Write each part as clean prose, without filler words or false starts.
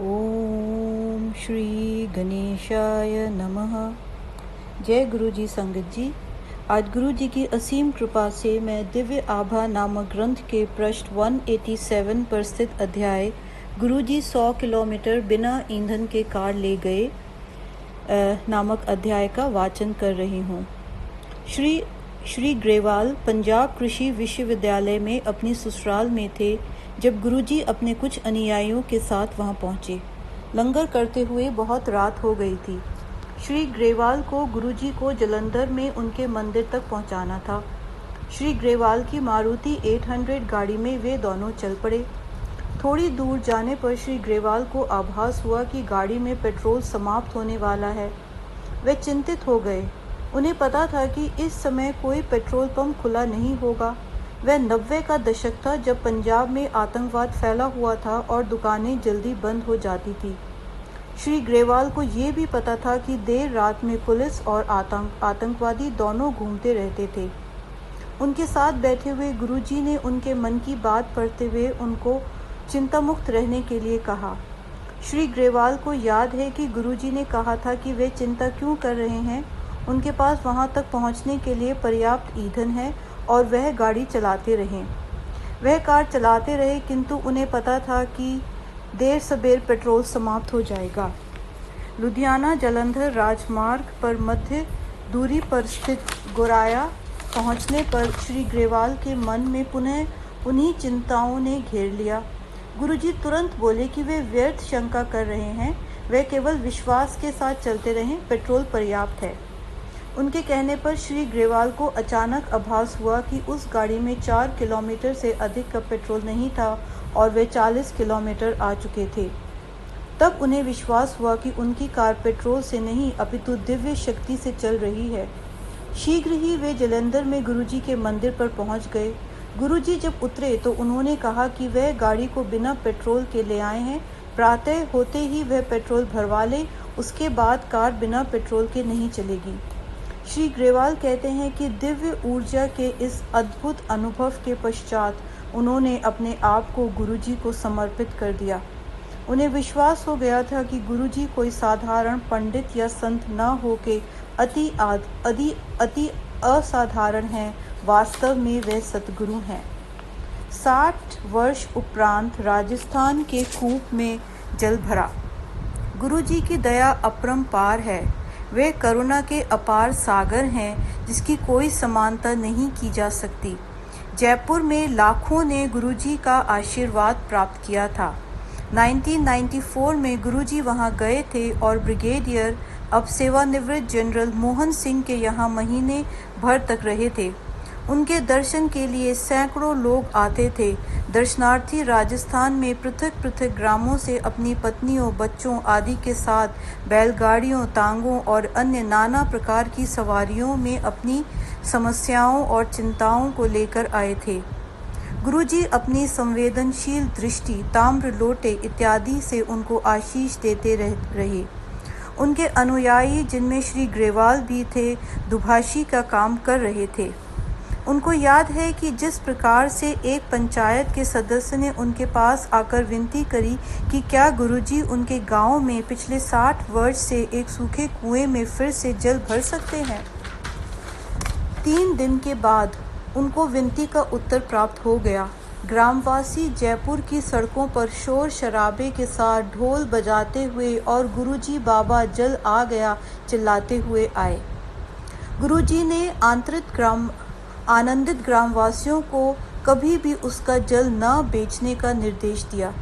ओम श्री गणेशाय नमः। जय गुरु जी संगत जी। आज गुरु जी की असीम कृपा से मैं दिव्य आभा नामक ग्रंथ के पृष्ठ 187 पर स्थित अध्याय गुरु जी 100 किलोमीटर बिना ईंधन के कार ले गए नामक अध्याय का वाचन कर रही हूँ। श्री ग्रेवाल पंजाब कृषि विश्वविद्यालय में अपनी ससुराल में थे जब गुरुजी अपने कुछ अनुयायियों के साथ वहां पहुंचे। लंगर करते हुए बहुत रात हो गई थी। श्री ग्रेवाल को गुरुजी को जलंधर में उनके मंदिर तक पहुंचाना था। श्री ग्रेवाल की मारुति 800 गाड़ी में वे दोनों चल पड़े। थोड़ी दूर जाने पर श्री ग्रेवाल को आभास हुआ कि गाड़ी में पेट्रोल समाप्त होने वाला है। वे चिंतित हो गए। उन्हें पता था कि इस समय कोई पेट्रोल पंप खुला नहीं होगा। वह 90 का दशक था जब पंजाब में आतंकवाद फैला हुआ था और दुकानें जल्दी बंद हो जाती थी। श्री ग्रेवाल को ये भी पता था कि देर रात में पुलिस और आतंकवादी दोनों घूमते रहते थे। उनके साथ बैठे हुए गुरुजी ने उनके मन की बात पढ़ते हुए उनको चिंतामुक्त रहने के लिए कहा। श्री ग्रेवाल को याद है कि गुरुजी ने कहा था कि वे चिंता क्यों कर रहे हैं। उनके पास वहां तक पहुंचने के लिए पर्याप्त ईंधन है और वह गाड़ी चलाते रहे। वह कार चलाते रहे, किंतु उन्हें पता था कि देर सबेर पेट्रोल समाप्त हो जाएगा। लुधियाना जलंधर राजमार्ग पर मध्य दूरी पर स्थित गोराया पहुंचने पर श्री ग्रेवाल के मन में पुनः उन्हीं चिंताओं ने घेर लिया। गुरुजी तुरंत बोले कि वे व्यर्थ शंका कर रहे हैं। वे केवल विश्वास के साथ चलते रहें, पेट्रोल पर्याप्त है। उनके कहने पर श्री ग्रेवाल को अचानक आभास हुआ कि उस गाड़ी में 4 किलोमीटर से अधिक का पेट्रोल नहीं था और वे 40 किलोमीटर आ चुके थे। तब उन्हें विश्वास हुआ कि उनकी कार पेट्रोल से नहीं अपितु दिव्य शक्ति से चल रही है। शीघ्र ही वे जलंधर में गुरुजी के मंदिर पर पहुंच गए। गुरुजी जब उतरे तो उन्होंने कहा कि वह गाड़ी को बिना पेट्रोल के ले आए हैं। प्रातः होते ही वह पेट्रोल भरवा ले, उसके बाद कार बिना पेट्रोल के नहीं चलेगी। श्री ग्रेवाल कहते हैं कि दिव्य ऊर्जा के इस अद्भुत अनुभव के पश्चात उन्होंने अपने आप को गुरुजी को समर्पित कर दिया। उन्हें विश्वास हो गया था कि गुरुजी कोई साधारण पंडित या संत न होके अति असाधारण हैं। वास्तव में वे सतगुरु हैं। 60 वर्ष उपरांत राजस्थान के कूप में जल भरा। गुरुजी की दया अपरंपार है। वे करुणा के अपार सागर हैं जिसकी कोई समानता नहीं की जा सकती। जयपुर में लाखों ने गुरुजी का आशीर्वाद प्राप्त किया था। 1994 में गुरुजी वहां गए थे और ब्रिगेडियर अब सेवानिवृत्त जनरल मोहन सिंह के यहाँ महीने भर तक रहे थे। उनके दर्शन के लिए सैकड़ों लोग आते थे। दर्शनार्थी राजस्थान में पृथक पृथक ग्रामों से अपनी पत्नियों, बच्चों आदि के साथ बैलगाड़ियों, तांगों और अन्य नाना प्रकार की सवारियों में अपनी समस्याओं और चिंताओं को लेकर आए थे। गुरुजी अपनी संवेदनशील दृष्टि, ताम्र लोटे इत्यादि से उनको आशीष देते रहे। उनके अनुयायी, जिनमें श्री ग्रेवाल भी थे, दुभाषी का काम कर रहे थे। उनको याद है कि जिस प्रकार से एक पंचायत के सदस्य ने उनके पास आकर विनती करी कि क्या गुरुजी उनके गांव में पिछले 60 वर्ष से एक सूखे कुएं में फिर से जल भर सकते हैं। 3 दिन के बाद उनको विनती का उत्तर प्राप्त हो गया। ग्रामवासी जयपुर की सड़कों पर शोर शराबे के साथ ढोल बजाते हुए और गुरुजी बाबा जल आ गया चिल्लाते हुए आए। गुरुजी ने आनंदित ग्रामवासियों को कभी भी उसका जल न बेचने का निर्देश दिया।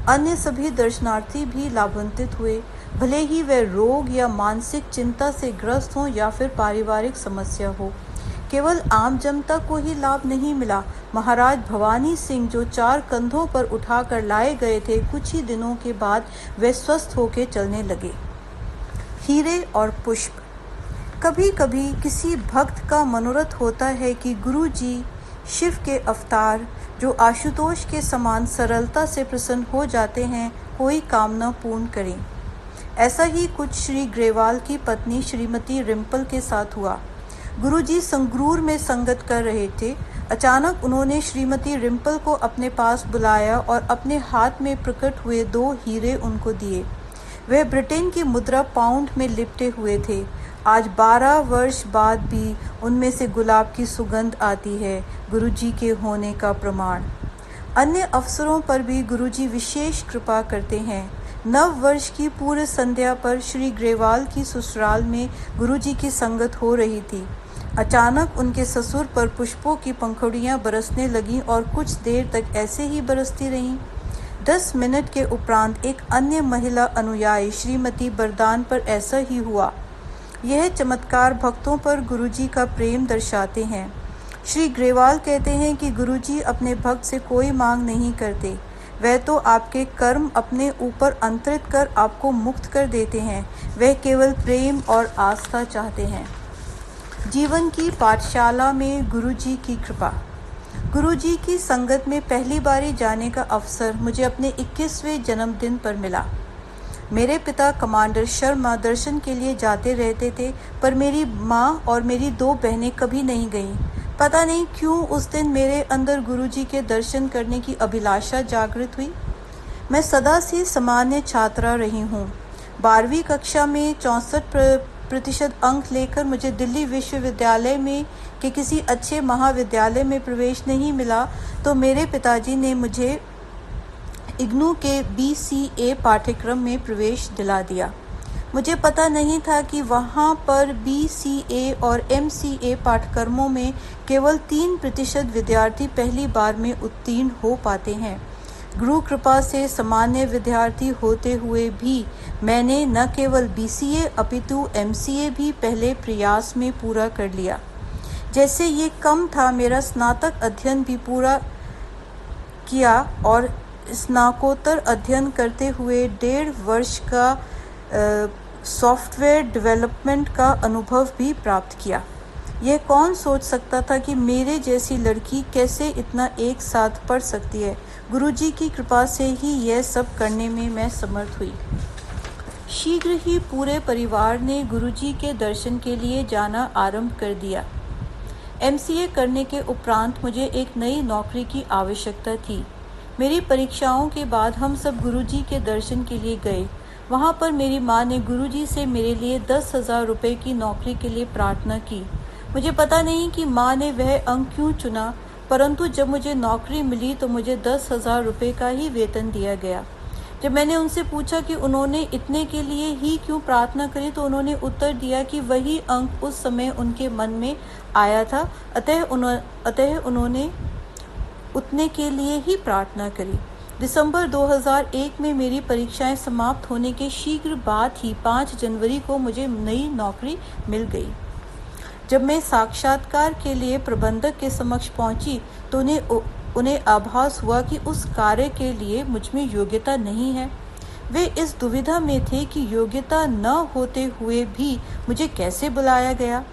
अन्य सभी दर्शनार्थी भी लाभान्वित हुए, भले ही वे रोग या मानसिक चिंता से ग्रस्त हों या फिर पारिवारिक समस्या हो। केवल आम जनता को ही लाभ नहीं मिला। महाराज भवानी सिंह, जो 4 कंधों पर उठाकर लाए गए थे, कुछ ही दिनों के बाद वे स्वस्थ होकर चलने लगे। हीरे और पुष्प। कभी कभी किसी भक्त का मनोरथ होता है कि गुरुजी शिव के अवतार, जो आशुतोष के समान सरलता से प्रसन्न हो जाते हैं, कोई कामना पूर्ण करें। ऐसा ही कुछ श्री ग्रेवाल की पत्नी श्रीमती रिम्पल के साथ हुआ। गुरुजी संगरूर में संगत कर रहे थे। अचानक उन्होंने श्रीमती रिम्पल को अपने पास बुलाया और अपने हाथ में प्रकट हुए 2 हीरे उनको दिए। वह ब्रिटेन की मुद्रा पाउंड में लिपटे हुए थे। आज 12 वर्ष बाद भी उनमें से गुलाब की सुगंध आती है, गुरुजी के होने का प्रमाण। अन्य अवसरों पर भी गुरुजी विशेष कृपा करते हैं। नव वर्ष की पूर्व संध्या पर श्री ग्रेवाल की ससुराल में गुरुजी की संगत हो रही थी। अचानक उनके ससुर पर पुष्पों की पंखुड़ियां बरसने लगीं और कुछ देर तक ऐसे ही बरसती रहीं। 10 मिनट के उपरांत एक अन्य महिला अनुयायी श्रीमती बरदान पर ऐसा ही हुआ। यह चमत्कार भक्तों पर गुरुजी का प्रेम दर्शाते हैं। श्री ग्रेवाल कहते हैं कि गुरुजी अपने भक्त से कोई मांग नहीं करते। वह तो आपके कर्म अपने ऊपर अंतरित कर आपको मुक्त कर देते हैं। वह केवल प्रेम और आस्था चाहते हैं। जीवन की पाठशाला में गुरुजी की कृपा। गुरुजी की संगत में पहली बारी जाने का अवसर मुझे अपने 21वें जन्मदिन पर मिला। मेरे पिता कमांडर शर्मा दर्शन के लिए जाते रहते थे, पर मेरी माँ और मेरी 2 बहनें कभी नहीं गईं। पता नहीं क्यों उस दिन मेरे अंदर गुरुजी के दर्शन करने की अभिलाषा जागृत हुई। मैं सदा से सामान्य छात्रा रही हूँ। 12वीं कक्षा में 64% अंक लेकर मुझे दिल्ली विश्वविद्यालय में के किसी अच्छे महाविद्यालय में प्रवेश नहीं मिला, तो मेरे पिताजी ने मुझे इग्नू के BCA पाठ्यक्रम में प्रवेश दिला दिया। मुझे पता नहीं था कि वहाँ पर BCA और MCA पाठ्यक्रमों में केवल 3% विद्यार्थी पहली बार में उत्तीर्ण हो पाते हैं। गुरु कृपा से सामान्य विद्यार्थी होते हुए भी मैंने न केवल BCA अपितु MCA भी पहले प्रयास में पूरा कर लिया। जैसे ये कम था, मेरा स्नातक अध्ययन भी पूरा किया और स्नाकोत्तर अध्ययन करते हुए 1.5 वर्ष का सॉफ्टवेयर डेवलपमेंट का अनुभव भी प्राप्त किया। यह कौन सोच सकता था कि मेरे जैसी लड़की कैसे इतना एक साथ पढ़ सकती है। गुरुजी की कृपा से ही यह सब करने में मैं समर्थ हुई। शीघ्र ही पूरे परिवार ने गुरुजी के दर्शन के लिए जाना आरंभ कर दिया। MCA करने के उपरांत मुझे एक नई नौकरी की आवश्यकता थी। मेरी परीक्षाओं के बाद हम सब गुरुजी के दर्शन के लिए गए। वहाँ पर मेरी माँ ने गुरुजी से मेरे लिए 10,000 रुपये की नौकरी के लिए प्रार्थना की। मुझे पता नहीं कि माँ ने वह अंक क्यों चुना, परंतु जब मुझे नौकरी मिली तो मुझे 10,000 रुपये का ही वेतन दिया गया। जब मैंने उनसे पूछा कि उन्होंने इतने के लिए ही क्यों प्रार्थना करी, तो उन्होंने उत्तर दिया कि वही अंक उस समय उनके मन में आया था, अतः उन्होंने उतने के लिए ही प्रार्थना करी। दिसंबर 2001 में मेरी परीक्षाएं समाप्त होने के शीघ्र बाद ही 5 जनवरी को मुझे नई नौकरी मिल गई। जब मैं साक्षात्कार के लिए प्रबंधक के समक्ष पहुंची तो उन्हें आभास हुआ कि उस कार्य के लिए मुझमें योग्यता नहीं है। वे इस दुविधा में थे कि योग्यता न होते हुए भी मुझे कैसे बुलाया गया,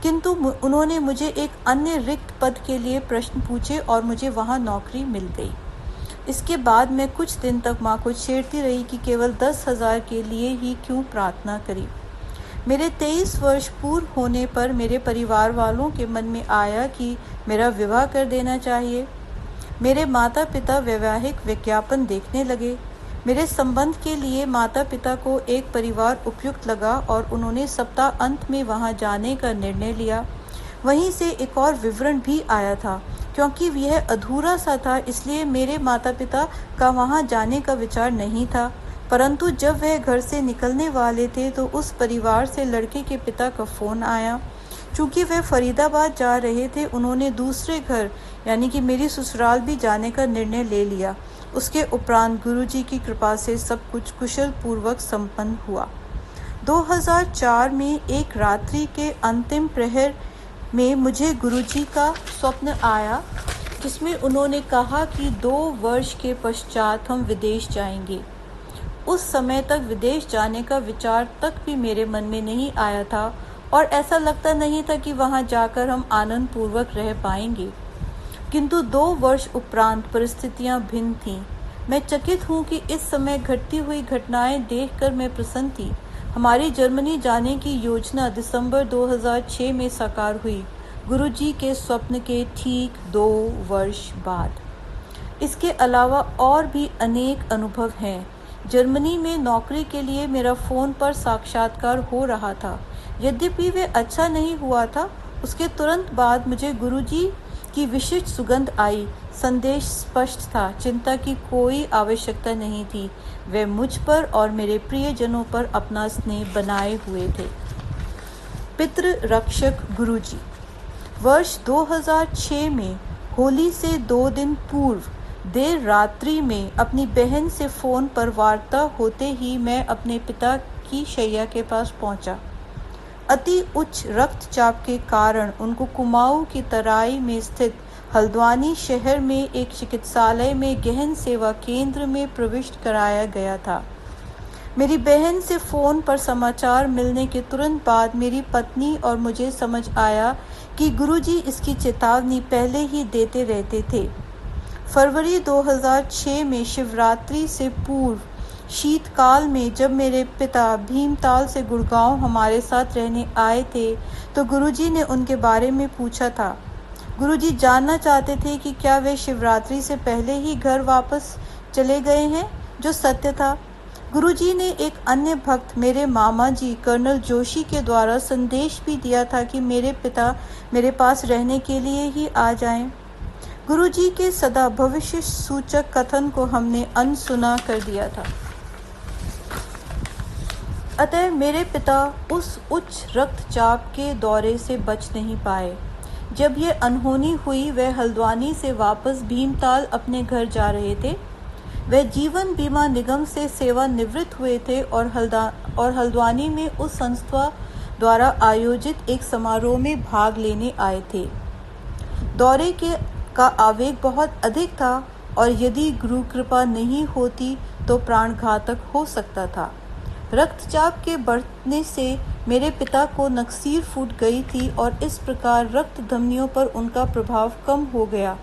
किंतु उन्होंने मुझे एक अन्य रिक्त पद के लिए प्रश्न पूछे और मुझे वहां नौकरी मिल गई। इसके बाद मैं कुछ दिन तक माँ को छेड़ती रही कि केवल 10,000 के लिए ही क्यों प्रार्थना करी। मेरे 23 वर्ष पूर्ण होने पर मेरे परिवार वालों के मन में आया कि मेरा विवाह कर देना चाहिए। मेरे माता पिता वैवाहिक विज्ञापन देखने लगे। मेरे संबंध के लिए माता पिता को एक परिवार उपयुक्त लगा और उन्होंने सप्ताह अंत में वहां जाने का निर्णय लिया। वहीं से एक और विवरण भी आया था। क्योंकि यह अधूरा सा था, इसलिए मेरे माता पिता का वहां जाने का विचार नहीं था। परंतु जब वह घर से निकलने वाले थे तो उस परिवार से लड़के के पिता का फ़ोन आया। चूँकि वह फरीदाबाद जा रहे थे, उन्होंने दूसरे घर यानी कि मेरी ससुराल भी जाने का निर्णय ले लिया। उसके उपरांत गुरुजी की कृपा से सब कुछ कुशल पूर्वक संपन्न हुआ। 2004 में एक रात्रि के अंतिम प्रहर में मुझे गुरुजी का स्वप्न आया, जिसमें उन्होंने कहा कि 2 वर्ष के पश्चात हम विदेश जाएंगे। उस समय तक विदेश जाने का विचार तक भी मेरे मन में नहीं आया था और ऐसा लगता नहीं था कि वहां जाकर हम आनंद पूर्वक रह पाएंगे। किंतु 2 वर्ष उपरांत परिस्थितियां भिन्न थीं। मैं चकित हूँ कि इस समय घटती हुई घटनाएं देखकर मैं प्रसन्न थी। हमारी जर्मनी जाने की योजना दिसंबर 2006 में साकार हुई। गुरुजी के स्वप्न के ठीक 2 वर्ष बाद। इसके अलावा और भी अनेक अनुभव हैं। जर्मनी में नौकरी के लिए मेरा फ़ोन पर साक्षात्कार हो रहा था। यद्यपि वे अच्छा नहीं हुआ था, उसके तुरंत बाद मुझे गुरुजी की विशिष्ट सुगंध आई। संदेश स्पष्ट था, चिंता की कोई आवश्यकता नहीं थी। वे मुझ पर और मेरे प्रियजनों पर अपना स्नेह बनाए हुए थे। पितृ रक्षक गुरुजी। वर्ष 2006 में होली से 2 दिन पूर्व देर रात्रि में अपनी बहन से फ़ोन पर वार्ता होते ही मैं अपने पिता की शैया के पास पहुंचा। अति उच्च रक्तचाप के कारण उनको कुमाऊं की तराई में स्थित हल्द्वानी शहर में एक चिकित्सालय में गहन सेवा केंद्र में प्रविष्ट कराया गया था। मेरी बहन से फ़ोन पर समाचार मिलने के तुरंत बाद मेरी पत्नी और मुझे समझ आया कि गुरुजी इसकी चेतावनी पहले ही देते रहते थे। फरवरी 2006 में शिवरात्रि से पूर्व शीतकाल में जब मेरे पिता भीमताल से गुड़गांव हमारे साथ रहने आए थे, तो गुरुजी ने उनके बारे में पूछा था। गुरुजी जानना चाहते थे कि क्या वे शिवरात्रि से पहले ही घर वापस चले गए हैं, जो सत्य था। गुरुजी ने एक अन्य भक्त मेरे मामा जी कर्नल जोशी के द्वारा संदेश भी दिया था कि मेरे पिता मेरे पास रहने के लिए ही आ जाएं। गुरुजी के सदा भविष्य सूचक कथन को हमने अनसुना कर दिया था। अतः मेरे पिता उस उच्च रक्तचाप के दौरे से बच नहीं पाए। जब ये अनहोनी हुई, वे हल्द्वानी से वापस भीमताल अपने घर जा रहे थे। वे जीवन बीमा निगम से सेवानिवृत्त हुए थे और हल्द्वानी में उस संस्था द्वारा आयोजित एक समारोह में भाग लेने आए थे। दौरे का आवेग बहुत अधिक था और यदि गुरु कृपा नहीं होती तो प्राणघातक हो सकता था। रक्तचाप के बढ़ने से मेरे पिता को नक्सीर फूट गई थी और इस प्रकार रक्त धमनियों पर उनका प्रभाव कम हो गया।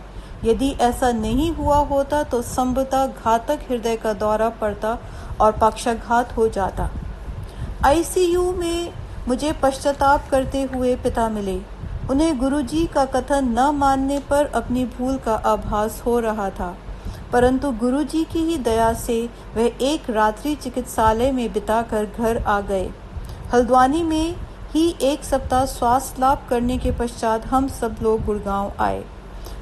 यदि ऐसा नहीं हुआ होता तो संभवतः घातक हृदय का दौरा पड़ता और पक्षाघात हो जाता। आईसीयू में मुझे पश्चाताप करते हुए पिता मिले। उन्हें गुरुजी का कथन न मानने पर अपनी भूल का आभास हो रहा था, परंतु गुरुजी की ही दया से वह एक रात्रि चिकित्सालय में बिताकर घर आ गए। हल्द्वानी में ही 1 सप्ताह स्वास्थ्य लाभ करने के पश्चात हम सब लोग गुड़गांव आए।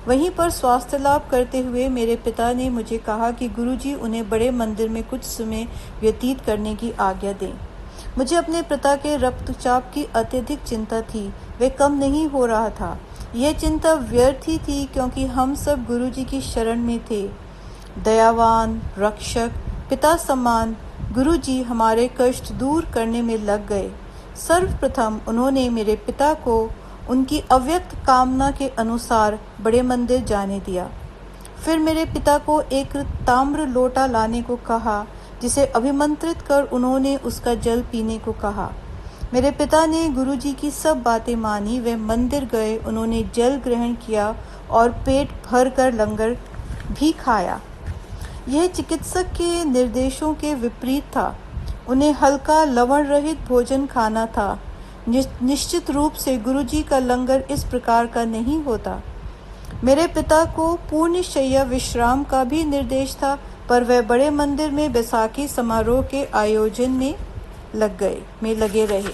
वहीं पर स्वास्थ्य लाभ करते हुए मेरे पिता ने मुझे कहा कि गुरुजी उन्हें बड़े मंदिर में कुछ समय व्यतीत करने की आज्ञा दें। मुझे अपने पिता के रक्तचाप की अत्यधिक चिंता थी। वे कम नहीं हो रहा था। यह चिंता व्यर्थ ही थी क्योंकि हम सब गुरुजी की शरण में थे। दयावान रक्षक पिता समान गुरुजी हमारे कष्ट दूर करने में लग गए। सर्वप्रथम उन्होंने मेरे पिता को उनकी अव्यक्त कामना के अनुसार बड़े मंदिर जाने दिया। फिर मेरे पिता को एक ताम्र लोटा लाने को कहा, जिसे अभिमंत्रित कर उन्होंने उसका जल पीने को कहा। मेरे पिता ने गुरुजी की सब बातें मानी। वे मंदिर गए, उन्होंने जल ग्रहण किया और पेट भर कर लंगर भी खाया। यह चिकित्सक के निर्देशों के विपरीत था। उन्हें हल्का लवण रहित भोजन खाना था। निश्चित रूप से गुरुजी का लंगर इस प्रकार का नहीं होता। मेरे पिता को पूर्ण शैया विश्राम का भी निर्देश था, पर वह बड़े मंदिर में बैसाखी समारोह के आयोजन में लगे रहे।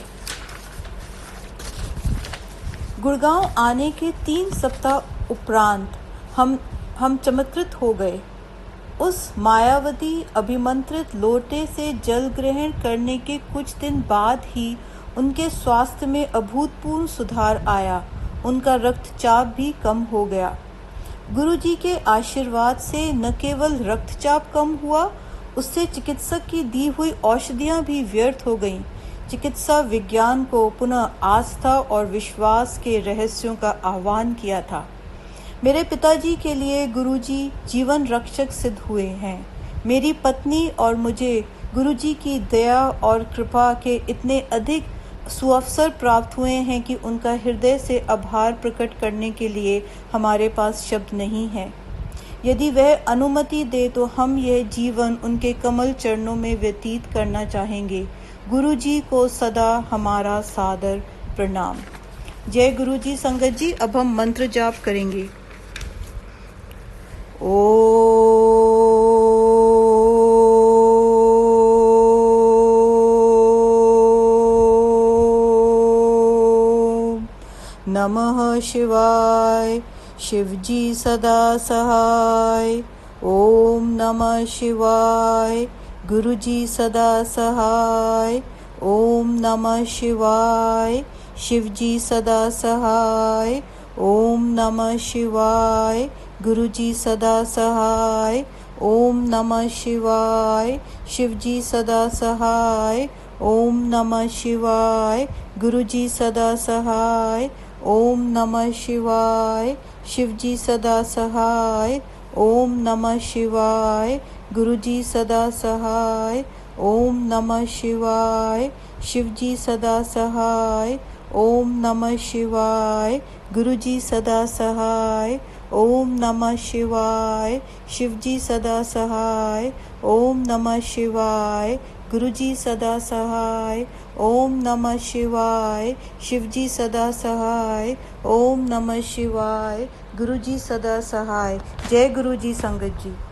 गुड़गांव आने के 3 सप्ताह उपरांत हम चमत्कृत हो गए। उस मायावती अभिमंत्रित लोटे से जल ग्रहण करने के कुछ दिन बाद ही उनके स्वास्थ्य में अभूतपूर्व सुधार आया। उनका रक्तचाप भी कम हो गया। गुरुजी के आशीर्वाद से न केवल रक्तचाप कम हुआ, उससे चिकित्सक की दी हुई औषधियां भी व्यर्थ हो गईं। चिकित्सा विज्ञान को पुनः आस्था और विश्वास के रहस्यों का आह्वान किया था। मेरे पिताजी के लिए गुरुजी जीवन रक्षक सिद्ध हुए हैं। मेरी पत्नी और मुझे गुरुजी की दया और कृपा के इतने अधिक सुअवसर प्राप्त हुए हैं कि उनका हृदय से आभार प्रकट करने के लिए हमारे पास शब्द नहीं है। यदि वह अनुमति दे तो हम यह जीवन उनके कमल चरणों में व्यतीत करना चाहेंगे। गुरुजी को सदा हमारा सादर प्रणाम। जय गुरु जी संगत जी। अब हम मंत्र जाप करेंगे। ओम नमः शिवाय। शिवजी सदा सहाय। ओम नमः शिवाय। गुरुजी सदा सहाय। ओम नमः शिवाय। शिवजी सदा सहाय। ओम नमः शिवाय। गुरुजी सदा सहाय। ओम नमः शिवाय। शिवजी सदा सहाय। ओम नमः शिवाय। गुरुजी सदा सहाय। ओम नमः शिवाय। शिवजी सदा सहाय। ओम नमः शिवाय। गुरुजी सदा सहाय। ओम नमः शिवाय। शिवजी सदा सहाय। ओम नमः शिवाय। गुरुजी सदा सहाय। ओम नमः शिवाय। शिवजी सदा सहाय। ओम नमः शिवाय। गुरुजी सदा सहाय। ओम नमः शिवाय। शिवजी सदा सहाय। ओम नमः शिवाय। गुरुजी सदा सहाय। जय गुरु जी संगत जी।